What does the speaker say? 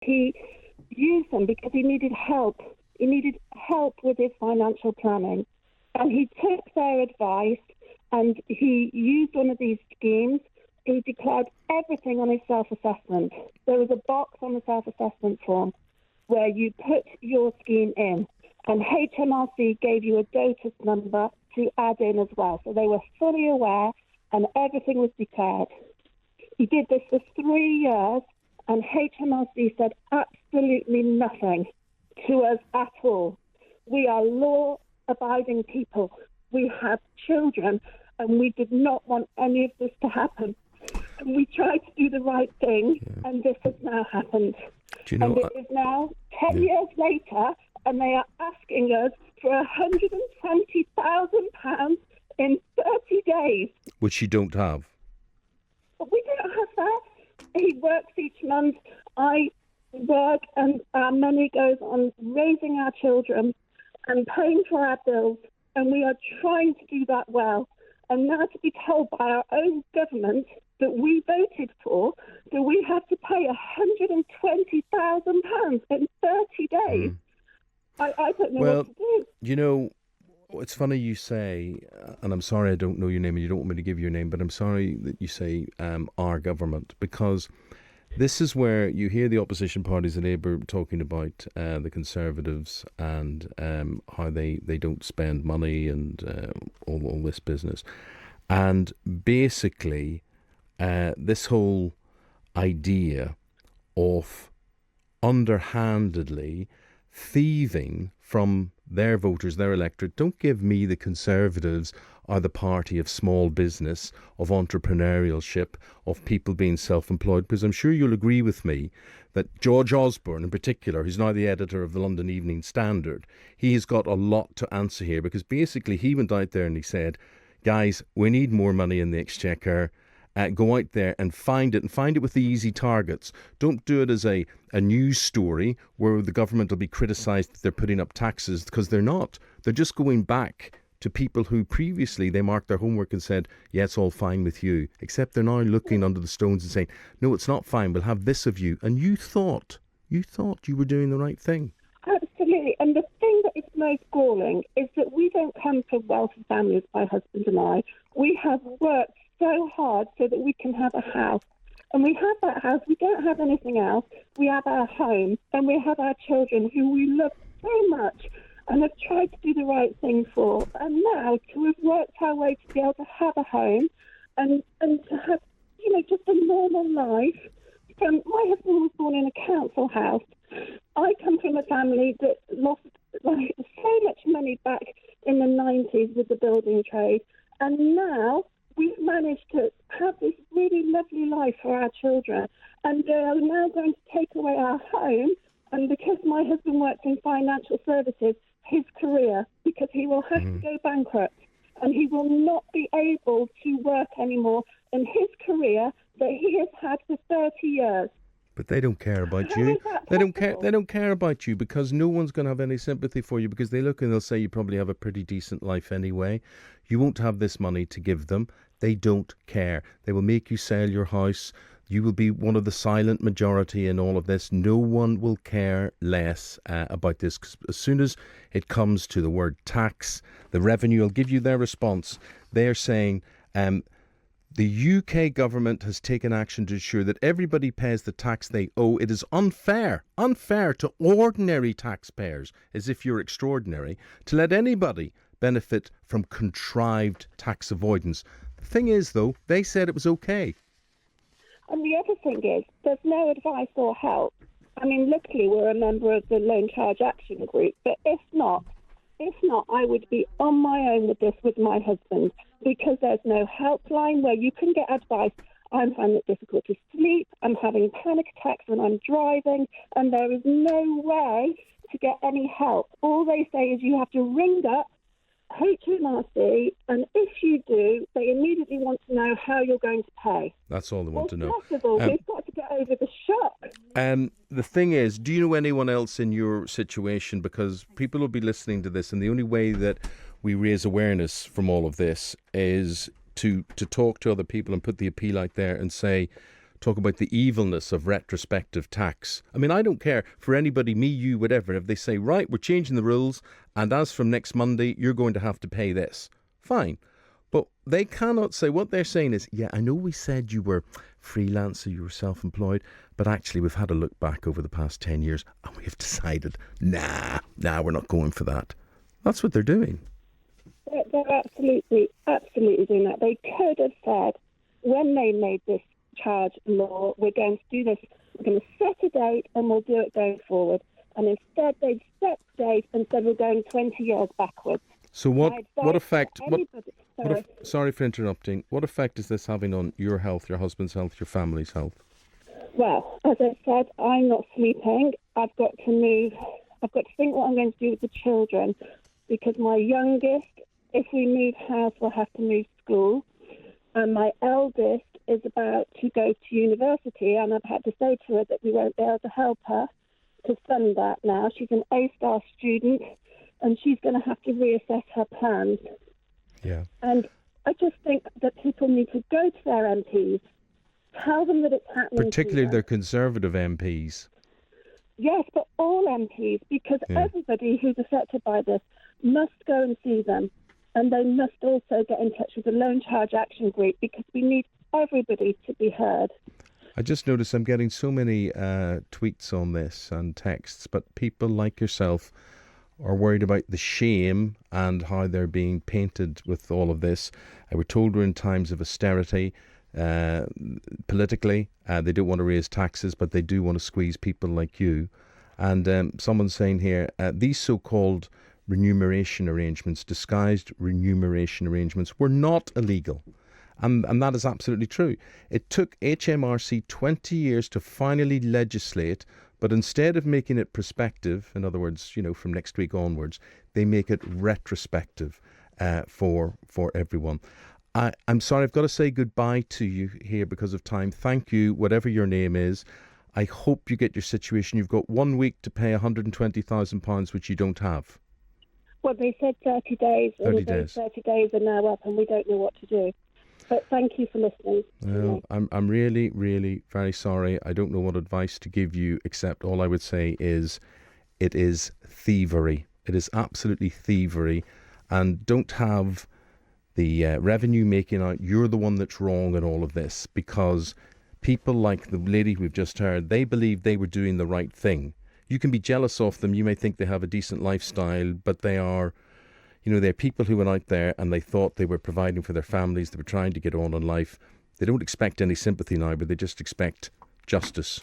He used them because he needed help. He needed help with his financial planning. And he took their advice and he used one of these schemes. He declared everything on his self-assessment. There was a box on the self-assessment form where you put your scheme in, and HMRC gave you a DOTUS number to add in as well. So they were fully aware and everything was declared. He did this for 3 years and HMRC said absolutely nothing to us at all. We are law-abiding people. We have children and we did not want any of this to happen. And we tried to do the right thing and this has now happened. Do you know, and it is now 10 years later and they are asking us for £120,000 in 30 days. which you don't have. But we don't have that. He works each month. I work and our money goes on raising our children and paying for our bills. And we are trying to do that well. And now to be told by our own government that we voted for, that we have to pay £120,000 in 30 days. I don't know what to do. You know, it's funny you say, and I'm sorry I don't know your name and you don't want me to give your name, but I'm sorry that you say our government, because this is where you hear the opposition parties in Labour talking about the Conservatives and how they don't spend money and all this business. And basically, this whole idea of underhandedly thieving from their voters, their electorate. Don't give me the Conservatives are the party of small business, of entrepreneurship, of people being self-employed, because I'm sure you'll agree with me that George Osborne in particular, who's now the editor of the London Evening Standard, he has got a lot to answer here, because basically he went out there and he said, guys, we need more money in the Exchequer. Go out there and find it with the easy targets. Don't do it as a news story where the government will be criticised that they're putting up taxes, because they're not. They're just going back to people who previously they marked their homework and said, yeah, it's all fine with you. Except they're now looking under the stones and saying, no, it's not fine. We'll have this of you. And you thought you were doing the right thing. Absolutely. And the thing that is most galling is that we don't come from wealthy families, my husband and I. We have worked so hard so that we can have a house. And we have that house. We don't have anything else. We have our home and we have our children who we love so much and have tried to do the right thing for. And now to have worked our way to be able to have a home and to have, just a normal life. My husband was born in a council house. I come from a family that lost so much money back in the 90s with the building trade. And now we've managed to have this really lovely life for our children, and they are now going to take away our home. And because my husband works in financial services, his career, because he will have to go bankrupt and he will not be able to work anymore in his career that he has had for 30 years. But they don't care about you. They don't care about you, because no one's going to have any sympathy for you, because they look and they'll say you probably have a pretty decent life anyway. You won't have this money to give them. They don't care. They will make you sell your house. You will be one of the silent majority in all of this. No one will care less about this. 'Cause as soon as it comes to the word tax, the revenue, I'll give you their response. They're saying the UK government has taken action to ensure that everybody pays the tax they owe. It is unfair to ordinary taxpayers, as if you're extraordinary, to let anybody benefit from contrived tax avoidance. The thing is, though, they said it was okay. And the other thing is, there's no advice or help. I mean, luckily we're a member of the Loan Charge Action Group, but if not, I would be on my own with this with my husband, because there's no helpline where you can get advice. I'm finding it difficult to sleep. I'm having panic attacks when I'm driving, and there is no way to get any help. All they say is you have to ring up HMRC, and if you do, they immediately want to know how you're going to pay. That's all they want to know. First of all, we've got to get over the shock. The thing is, do you know anyone else in your situation? Because people will be listening to this, and the only way that we raise awareness from all of this is to talk to other people and put the appeal out there and say, talk about the evilness of retrospective tax. I mean, I don't care for anybody, me, you, whatever, if they say, right, we're changing the rules, and as from next Monday, you're going to have to pay this. Fine. But they cannot say, what they're saying is, yeah, I know we said you were freelancer, you were self-employed, but actually we've had a look back over the past 10 years and we've decided, nah, we're not going for that. That's what they're doing. They're absolutely doing that. They could have said, when they made this charge law, we're going to do this, we're going to set a date and we'll do it going forward. And instead they've set the date and said we're going 20 years backwards. So what effect, sorry for interrupting, what effect is this having on your health, your husband's health, your family's health? Well, as I said, I'm not sleeping. I've got to move. I've got to think what I'm going to do with the children, because my youngest, if we move house, will have to move school. And my eldest is about to go to university, and I've had to say to her that we won't be able to help her to fund that now. She's an A-star student, and she's going to have to reassess her plans. Yeah. And I just think that people need to go to their MPs, tell them that it's happening. Particularly their Conservative MPs. Yes, but all MPs, because everybody who's affected by this must go and see them. And they must also get in touch with the Loan Charge Action Group, because we need everybody to be heard. I just noticed I'm getting so many tweets on this and texts, but people like yourself are worried about the shame and how they're being painted with all of this. We're told we're in times of austerity. Politically, they don't want to raise taxes, but they do want to squeeze people like you. And someone's saying here, these so-called remuneration arrangements, disguised remuneration arrangements, were not illegal. And that is absolutely true. It took HMRC 20 years to finally legislate, but instead of making it prospective, in other words, from next week onwards, they make it retrospective for everyone. I'm sorry, I've got to say goodbye to you here because of time. Thank you, whatever your name is. I hope you get your situation. You've got 1 week to pay £120,000, which you don't have. Well, they said 30 days. 30 days. 30 days are now up and we don't know what to do. But thank you for listening. Well, I'm really, really very sorry. I don't know what advice to give you, except all I would say is it is thievery. It is absolutely thievery. And don't have the revenue making out you're the one that's wrong in all of this, because people like the lady we've just heard, they believe they were doing the right thing. You can be jealous of them. You may think they have a decent lifestyle, but they are... they're people who went out there and they thought they were providing for their families. They were trying to get on in life. They don't expect any sympathy now, but they just expect justice.